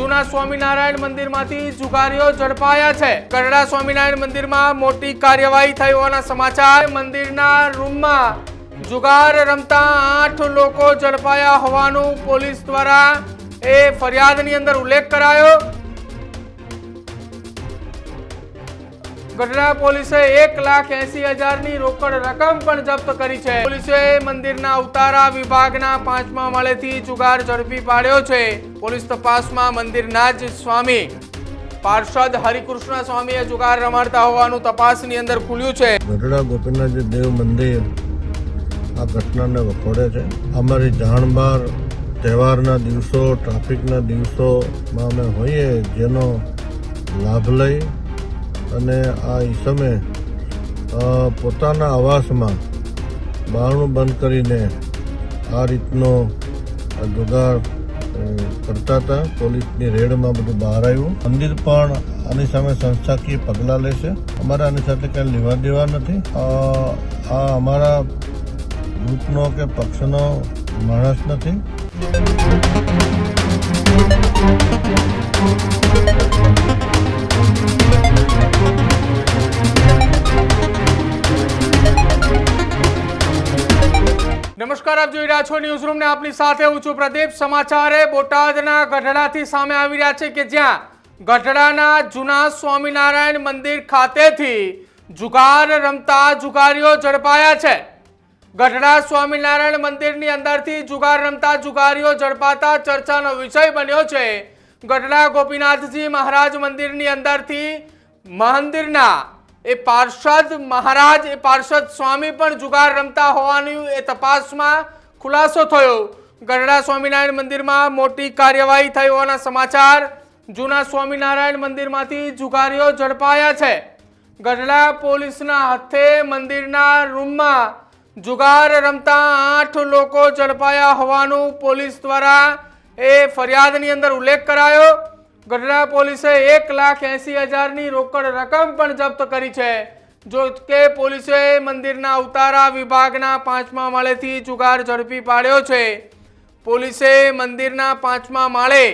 જૂના સ્વામિનારાયણ મંદિરમાંથી જુગારીઓ ઝડપાયા છે। ગઢડા સ્વામિનારાયણ મંદિરમાં મોટી કાર્યવાહી થઈ હોવાના સમાચાર। મંદિરના રૂમમાં જુગાર રમતા 8 લોકો ઝડપાયા હોવાનું પોલીસ દ્વારા ફરિયાદની અંદર ઉલ્લેખ કરાયો। ગઢડા પોલીસે 1,80,000ની રોકડ રકમ પણ જપ્ત કરી છે। પોલીસે મંદિરના ઉતારા વિભાગના 5મા માળેથી જુગાર ઝડપી પાડ્યો છે। પોલીસ તપાસમાં મંદિરના જ સ્વામી પાર્ષદ હરિકૃષ્ણ સ્વામીએ જુગાર રમાડતા હોવાનું તપાસની અંદર ખુલ્યું છે। ગઢડા ગોપીનાથજી દેવ મંદિર આ ઘટનાને વખોડે છે। અમારી જાણ બહાર તહેવારના દિવસો ટ્રાફિકના દિવસોમાં અમે હોઈએ જેનો લાભ લઈ અને આ ઈસમે પોતાના આવાસમાં બારણું બંધ કરીને આ રીતનો જુગાર કરતા હતા। પોલીસની રેડમાં બધું બહાર આવ્યું। મંદિર પણ આની સામે સંસ્થાકીય પગલાં લેશે। અમારે આની સાથે કંઈ લેવા દેવા નથી। આ અમારા ગ્રુપનો કે પક્ષનો માણસ નથી। નમસ્કાર, આપ જોઈ રહ્યા છો ન્યૂઝ રૂમ ને આપની સાથે હું છું પ્રદીપ। સમાચારે બોટાદના ગઢડાથી સામે આવી રહ્યા છે કે જ્યાં ગઢડાના જૂના સ્વામિનારાયણ મંદિર ખાતેથી જુગાર રમતા જુગારીઓ ઝડપાયા છે। ગઢડા સ્વામિનારાયણ મંદિરની અંદરથી જુગાર રમતા જુગારીઓ ઝડપાતા ચર્ચાનો વિષય બન્યો છે। ગઢડા ગોપીનાથજી મહારાજ મંદિરની અંદરથી મંદિરના પાર્ષદ સ્વામી પણ જુગાર રમતા હોવાની તપાસમાં ખુલાસો થયો। ગઢડા સ્વામિનારાયણ મંદિરમાં મોટી કાર્યવાહી થઈ હોવાના સમાચાર। જૂના સ્વામિનારાયણ મંદિરમાંથી જુગારીઓ ઝડપાયા છે। ગઢડા પોલીસના હાથે મંદિરના રૂમમાં જુગાર રમતા 8 લોકો ઝડપાયા હોવાનું પોલીસ દ્વારા ફરિયાદની અંદર ઉલ્લેખ કરાયો। ગઢડા પોલીસે 1,80,000ની રોકડ રકમ પણ જપ્ત કરી છે। જો કે પોલીસે મંદિરના ઉતારા વિભાગના 5મા માળેથી જુગાર ઝડપી પાડ્યો છે। પોલીસે મંદિરના 5મા માળે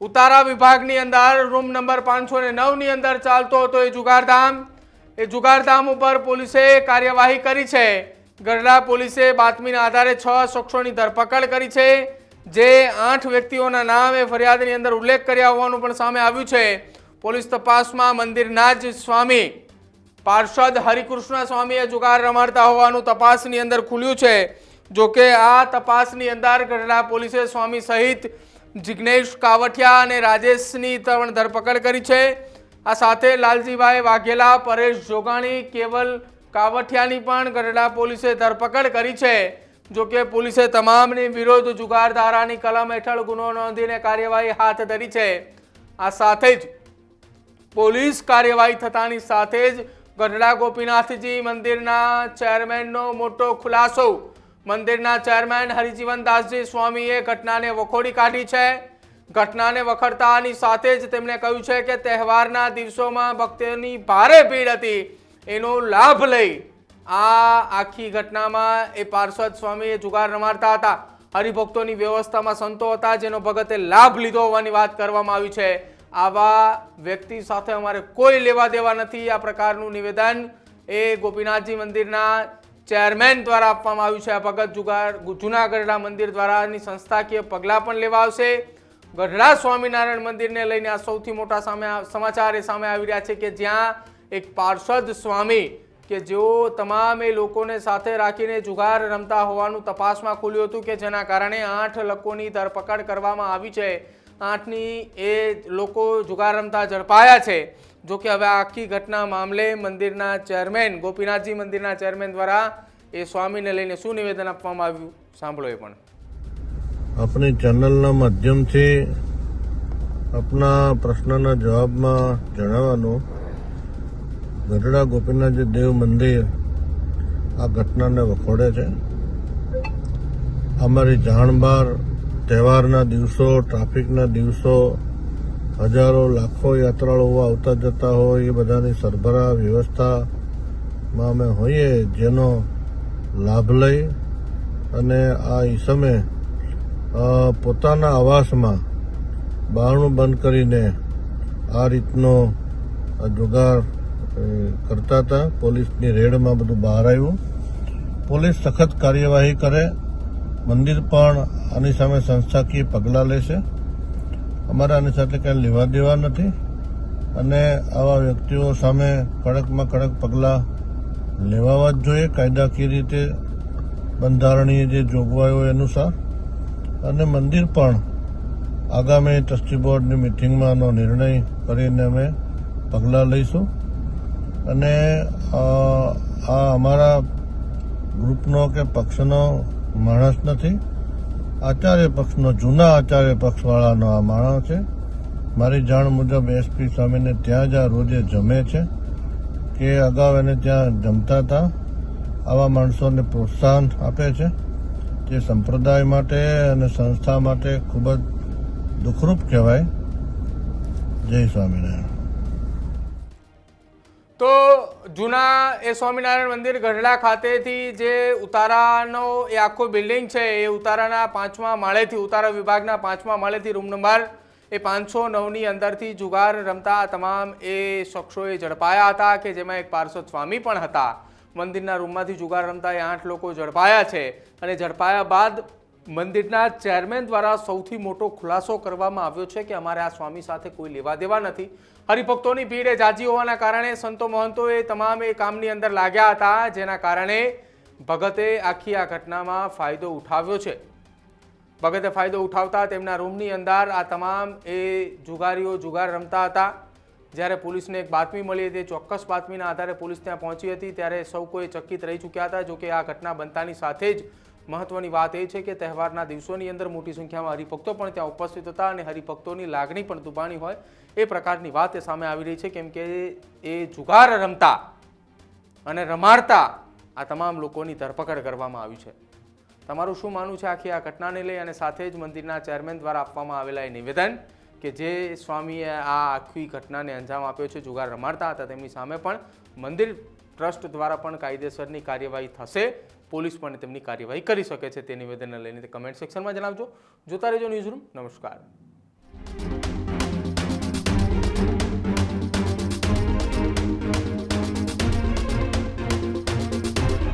ઉતારા વિભાગની અંદર રૂમ નંબર 509ની અંદર ચાલતો હતો એ જુગારધામ ઉપર પોલીસે કાર્યવાહી કરી છે। ગઢડા પોલીસે બાતમીના આધારે 6 શખ્સોની ધરપકડ કરી છે। જે 8 વ્યક્તિઓના નામ ફરિયાદની અંદર ઉલ્લેખ કર્યા હોવાનું પણ સામે આવ્યું છે। પોલીસ તપાસમાં મંદિરના જ સ્વામી પાર્ષદ હરિકૃષ્ણ સ્વામીએ જુગાર રમાડતા હોવાનું તપાસની અંદર ખુલ્યું છે। જોકે આ તપાસની અંદર ગઢડા પોલીસે સ્વામી સહિત જિગ્નેશ કાવઠિયા અને રાજેશની પણ ધરપકડ કરી છે। આ સાથે લાલજીભાઈ વાઘેલા, પરેશ જોગાણી, કેવલ કાવઠિયાની પણ ગઢડા પોલીસે ધરપકડ કરી છે। જો કે પોલીસે તમામની વિરુદ્ધ જુગાર ધારાની કલમ હેઠળ ગુનો નોંધીને કાર્યવાહી હાથ ધરી છે। આ સાથે જ પોલીસ કાર્યવાહી થતાની સાથે જ ગઢડા ગોપીનાથજી મંદિરના ચેરમેનનો મોટો ખુલાસો। મંદિરના ચેરમેન હરિજીવનદાસજી સ્વામીએ ઘટનાને વખોડી કાઢી છે। ઘટનાને વખોડતાની સાથે જ તેમણે કહ્યું છે કે તહેવારના દિવસોમાં ભક્તોની ભારે ભીડ હતી, એનો લાભ લઈ આ આખી ઘટનામાં પાર્ષદ સ્વામીએ જુગાર રમાડતા હતા। હરિભક્તોની વ્યવસ્થામાં સંતો હતા જેનો ભગતે લાભ લીધો હોવાની વાત કરવામાં આવી છે। આવા વ્યક્તિ સાથે અમારે કોઈ લેવા દેવા નથી। આ પ્રકારનું નિવેદન ગોપીનાથજી મંદિરના ચેરમેન દ્વારા આપવામાં આવ્યું છે। આ ભગત જૂના ગઢડા મંદિર દ્વારાની સંસ્થાકીય પગલાં પણ લેવા આવશે। ગઢડા સ્વામિનારાયણ મંદિરને લઈને આ સૌથી મોટા સમાચાર સામે આવી રહ્યા છે કે જ્યાં એક પાર્ષદ સ્વામી કે જેઓ તમામે લોકોને સાથે રાખીને જુગાર રમતા હોવાનું તપાસમાં ખુલ્યું હતું કે જેના કારણે 8 લોકોની ધરપકડ કરવામાં આવી છે। 8 લોકો જુગાર રમતા ઝડપાયા છે। જો કે હવે આખી ઘટના મામલે મંદિરના ચેરમેન ગોપીનાથજી મંદિરના ચેરમેન દ્વારા સ્વામીને લઈને શું નિવેદન આપવામાં આવ્યું સાંભળો। એ પણ આપણી ચેનલના માધ્યમથી આપના પ્રશ્નના જવાબમાં જણાવવાનું ગઢડા ગોપીનાથજી દેવ મંદિર આ ઘટનાને વખોડે છે। અમારી જાણ બહાર તહેવારના દિવસો ટ્રાફિકના દિવસો હજારો લાખો યાત્રાળુઓ આવતા જતા હોય એ બધાની સરભરા વ્યવસ્થામાં અમે હોઈએ જેનો લાભ લઈ અને આ ઈસમે પોતાના આવાસમાં બારણું બંધ કરીને આ રીતનો જુગાર કરતા હતા. પોલીસની રેડમાં બધું બહાર આવ્યું. પોલીસ સખત કાર્યવાહી કરે, મંદિર પણ આની સામે સંસ્થાકીય પગલાં લેશે. અમારે આની સાથે કંઈ લેવા દેવા નથી અને આવા વ્યક્તિઓ સામે કડકમાં કડક પગલાં લેવાવા જ જોઈએ, કાયદાકીય રીતે બંધારણીય જે જોગવાઈઓ અનુસાર. અને મંદિર પણ આગામી ટ્રસ્ટી બોર્ડની મિટિંગમાંનો નિર્ણય કરીને અમે પગલાં લઈશું. અને આ અમારા ગ્રુપનો કે પક્ષનો માણસ નથી, આચાર્ય પક્ષનો, જૂના આચાર્ય પક્ષવાળાનો આ માણસ છે. મારી જાણ મુજબ એસપી સ્વામીને ત્યાં જ આ રોજે જમે છે કે અગાઉ એને ત્યાં જમતા હતા. આવા માણસોને પ્રોત્સાહન આપે છે, જે સંપ્રદાય માટે અને સંસ્થા માટે ખૂબ જ દુઃખરૂપ કહેવાય. જય સ્વામિનારાયણ. તો જૂના એ સ્વામિનારાયણ મંદિર ગઢડા ખાતેથી જે ઉતારાનો એ આખો બિલ્ડિંગ છે, એ ઉતારાના 5મા માળેથી, ઉતારા વિભાગના 5મા માળેથી રૂમ નંબર એ 509ની અંદરથી જુગાર રમતા તમામ એ શખ્સોએ ઝડપાયા હતા, કે જેમાં એક પાર્ષદ સ્વામી પણ હતા. મંદિરના રૂમમાંથી જુગાર રમતા એ 8 લોકો ઝડપાયા છે. અને ઝડપાયા બાદ મંદિરના ચેરમેન દ્વારા સૌથી મોટો ખુલાસો કરવામાં આવ્યો છે કે અમારે આ સ્વામી સાથે કોઈ લેવા દેવા નથી. હરિભક્તોની ભીડ એ જાજી હોવાના કારણે સંતો મહંતો એ તમામ એ કામની અંદર લાગ્યા હતા, જેના કારણે ભગતે આખી આ ઘટનામાં ફાયદો ઉઠાવ્યો છે. ભગતે ફાયદો ઉઠાવતા તેમના રૂમની અંદર આ તમામ એ જુગારીઓ જુગાર રમતા હતા. જ્યારે પોલીસને એક બાતમી મળી હતી, ચોક્કસ બાતમીના આધારે પોલીસ ત્યાં પહોંચી હતી, ત્યારે સૌ કોઈ ચકિત રહી ચૂક્યા હતા. જોકે આ ઘટના બનતાની સાથે જ મહત્વની વાત એ છે કે તહેવારના દિવસોની અંદર મોટી સંખ્યામાં હરિભક્તો પણ ત્યાં ઉપસ્થિત હતા અને હરિભક્તોની લાગણી પણ દુભાણી હોય એ પ્રકારની વાત એ સામે આવી રહી છે. કેમ કે એ જુગાર રમતા અને રમાડતા આ તમામ લોકોની ધરપકડ કરવામાં આવી છે. તમારું શું માનવું છે આખી આ ઘટનાને લઈ? અને સાથે જ મંદિરના ચેરમેન દ્વારા આપવામાં આવેલા એ નિવેદન કે જે સ્વામીએ આ આખી ઘટનાને અંજામ આપ્યો છે, જુગાર રમાડતા હતા, તેમની સામે પણ મંદિર ટ્રસ્ટ દ્વારા પણ કાયદેસરની કાર્યવાહી થશે, પોલીસ પણ તેમની કાર્યવાહી કરી શકે છે. તે નિવેદનને લઈને કમેન્ટ સેક્શનમાં જણાવજો. જોતા રહેજો ન્યૂઝરૂમ. નમસ્કાર.